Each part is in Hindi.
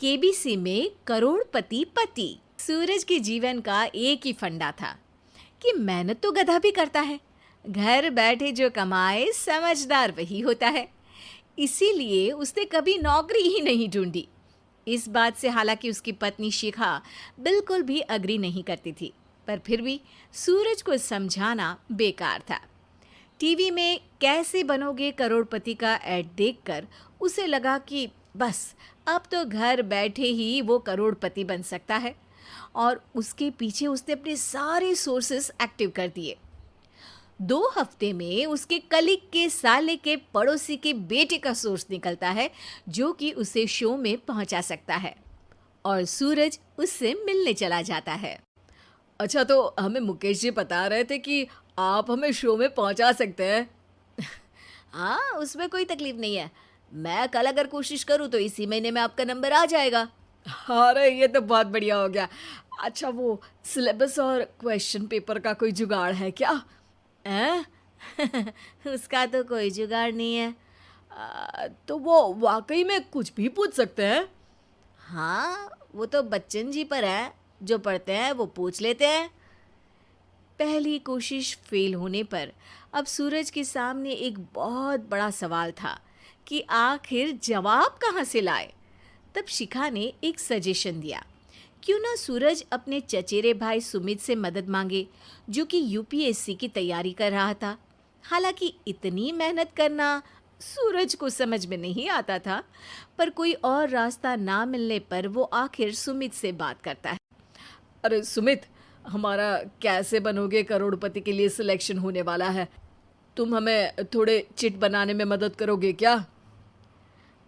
केबीसी में करोड़पति पति। सूरज के जीवन का एक ही फंडा था कि मेहनत तो गधा भी करता है, घर बैठे जो कमाए समझदार वही होता है। इसीलिए उसने कभी नौकरी ही नहीं ढूंढी। इस बात से हालांकि उसकी पत्नी शिखा बिल्कुल भी अग्री नहीं करती थी, पर फिर भी सूरज को समझाना बेकार था। टीवी में कैसे बनोगे करोड़पति का ऐड देखकर उसे लगा कि बस अब तो घर बैठे ही वो करोड़पति बन सकता है, और उसके पीछे उसने अपने सारे सोर्सेस एक्टिव कर दिए। 2 हफ्ते में उसके कलीग के साले के पड़ोसी के बेटे का सोर्स निकलता है जो कि उसे शो में पहुंचा सकता है, और सूरज उससे मिलने चला जाता है। अच्छा, तो हमें मुकेश जी बता रहे थे कि आप हमें शो में पहुंचा सकते हैं। हाँ, उसमें कोई तकलीफ नहीं है। मैं कल अगर कोशिश करूँ तो इसी महीने में आपका नंबर आ जाएगा। अरे ये तो बहुत बढ़िया हो गया। अच्छा, वो सिलेबस और क्वेश्चन पेपर का कोई जुगाड़ है क्या? हैं? उसका तो कोई जुगाड़ नहीं है। तो वो वाकई में कुछ भी पूछ सकते हैं? हाँ, वो तो बच्चन जी पर है, जो पढ़ते हैं वो पूछ लेते हैं। पहली कोशिश फेल होने पर अब सूरज के सामने एक बहुत बड़ा सवाल था कि आखिर जवाब कहाँ से लाए। तब शिखा ने एक सजेशन दिया, क्यों ना सूरज अपने चचेरे भाई सुमित से मदद मांगे, जो कि यूपीएससी की तैयारी कर रहा था। हालांकि इतनी मेहनत करना सूरज को समझ में नहीं आता था, पर कोई और रास्ता ना मिलने पर वो आखिर सुमित से बात करता है। अरे सुमित, हमारा कैसे बनोगे करोड़पति के लिए सिलेक्शन होने वाला है। तुम हमें थोड़े चिट बनाने में मदद करोगे क्या?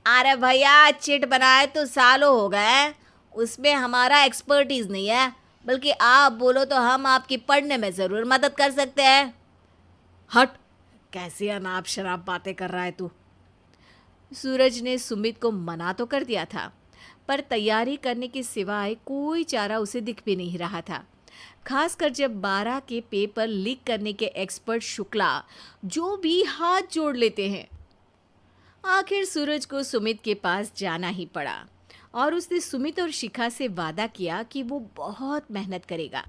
अरे भैया, चिट बनाए तो सालों हो गए, उसमें हमारा एक्सपर्टीज नहीं है, बल्कि आप बोलो तो हम आपकी पढ़ने में ज़रूर मदद कर सकते हैं। हट, कैसी अनाप शराब बातें कर रहा है तू। सूरज ने सुमित को मना तो कर दिया था, पर तैयारी करने के सिवाय कोई चारा उसे दिख भी नहीं रहा था, खासकर जब 12 के पेपर लीक करने के एक्सपर्ट शुक्ला जो भी हाथ जोड़ लेते हैं। आखिर सूरज को सुमित के पास जाना ही पड़ा, और उसने सुमित और शिखा से वादा किया कि वो बहुत मेहनत करेगा।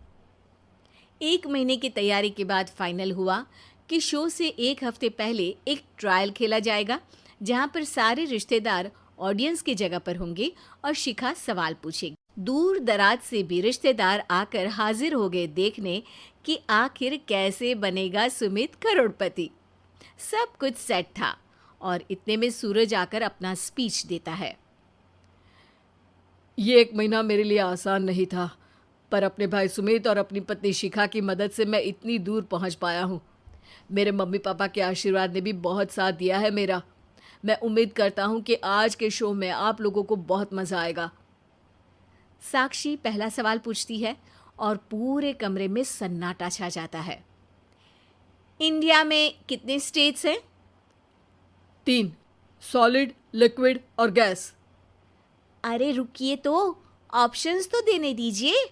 1 महीने की तैयारी के बाद फाइनल हुआ कि शो से 1 हफ्ते पहले एक ट्रायल खेला जाएगा, जहां पर सारे रिश्तेदार ऑडियंस की जगह पर होंगे और शिखा सवाल पूछेगी। दूर दराज से भी रिश्तेदार आकर हाजिर हो गए देखने कि आखिर कैसे बनेगा सुमित करोड़पति। सब कुछ सेट था, और इतने में सूरज आकर अपना स्पीच देता है। ये 1 महीना मेरे लिए आसान नहीं था, पर अपने भाई सुमित और अपनी पत्नी शिखा की मदद से मैं इतनी दूर पहुंच पाया हूँ। मेरे मम्मी पापा के आशीर्वाद ने भी बहुत साथ दिया है मेरा। मैं उम्मीद करता हूँ कि आज के शो में आप लोगों को बहुत मज़ा आएगा। साक्षी पहला सवाल पूछती है और पूरे कमरे में सन्नाटा छा जाता है। इंडिया में कितने स्टेट्स हैं? 3, सॉलिड, लिक्विड और गैस। अरे रुकिए, तो ऑप्शंस तो देने दीजिए।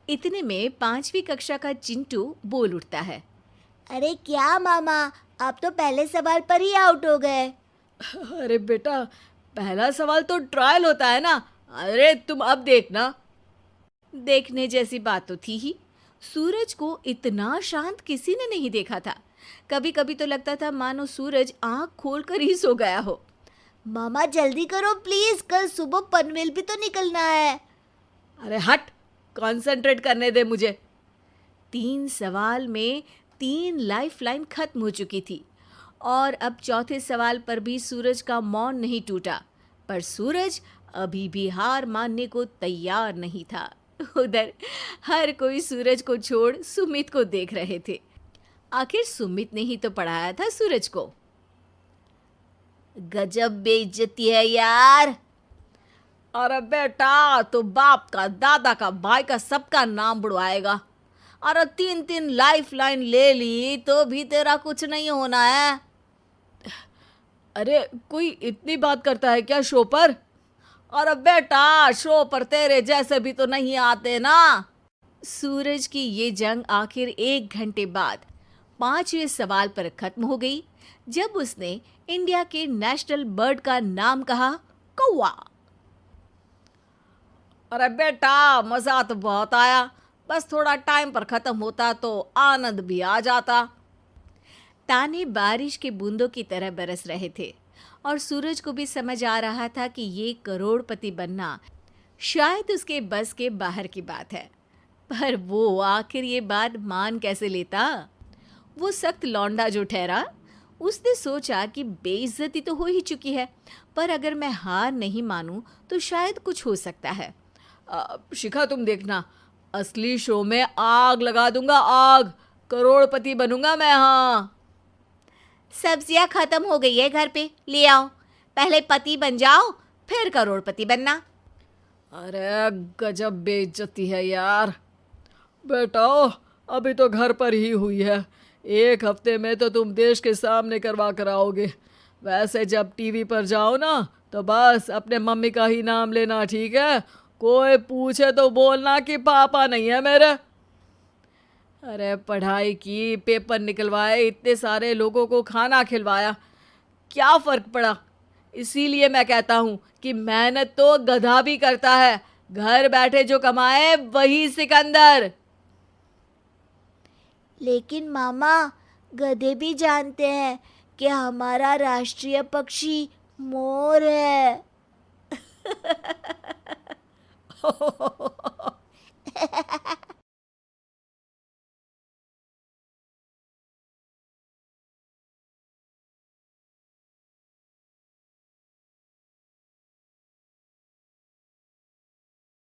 इतने में 5वीं कक्षा का चिंटू बोल उठता है। अरे क्या मामा, आप तो पहले सवाल पर ही आउट हो गए। अरे बेटा, पहला सवाल तो ट्रायल होता है ना। अरे तुम अब देखना। देखने जैसी बात तो थी ही। सूरज को इतना शांत किसी ने नहीं देखा था। कभी कभी तो लगता था मानो सूरज आंख खोलकर ही सो गया हो। मामा जल्दी करो प्लीज, कल सुबह पनवेल भी तो निकलना है। अरे हट, कंसंट्रेट करने दे मुझे। 3 सवाल में 3 लाइफलाइन खत्म हो चुकी थी, और अब चौथे सवाल पर भी सूरज का मौन नहीं टूटा। पर सूरज अभी भी हार मानने को तैयार नहीं था। उधर हर कोई सूरज को छोड़ सुमित को देख रहे थे। आखिर सुमित ने ही तो पढ़ाया था सूरज को। गजब बेइज्जती है यार। अरे बेटा, तो बाप का, दादा का, भाई का, सबका नाम बुड़वाएगा। अरे 3 लाइफलाइन ले ली तो भी तेरा कुछ नहीं होना है। अरे कोई इतनी बात करता है क्या शो पर? अरे बेटा, शो पर तेरे जैसे भी तो नहीं आते ना। सूरज की ये जंग आखिर 1 घंटे बाद 5वें सवाल पर खत्म हो गई, जब उसने इंडिया के नेशनल बर्ड का नाम कहा, कौवा। अरे बेटा, मजा तो बहुत आया, बस थोड़ा टाइम पर खत्म होता तो आनंद भी आ जाता। ताने बारिश के बूंदों की तरह बरस रहे थे और सूरज को भी समझ आ रहा था कि ये करोड़पति बनना शायद उसके बस के बाहर की बात है। पर वो आखिर ये बात मान कैसे लेता? वो सख्त लौंडा जो ठहरा, उसने सोचा कि बेइज्जती तो हो ही चुकी है, पर अगर मैं हार नहीं मानूं तो शायद कुछ हो सकता है। शिखा, तुम देखना, असली शो में आग लगा दूंगा, आग, करोड़पति बनूंगा मैं। हाँ, सब्जियां खत्म हो गई है घर पे, ले आओ। पहले पति बन जाओ, फिर करोड़पति बनना। अरे गजब बेइज्जती है यार। बेटा, अभी तो घर पर ही हुई है, 1 हफ्ते में तो तुम देश के सामने करवा कर आओगे। वैसे जब टीवी पर जाओ ना, तो बस अपने मम्मी का ही नाम लेना, ठीक है? कोई पूछे तो बोलना कि पापा नहीं है मेरे। अरे पढ़ाई की, पेपर निकलवाए, इतने सारे लोगों को खाना खिलवाया, क्या फ़र्क पड़ा? इसीलिए मैं कहता हूँ कि मेहनत तो गधा भी करता है, घर बैठे जो कमाए वही सिकंदर। लेकिन मामा, गधे भी जानते हैं कि हमारा राष्ट्रीय पक्षी मोर है।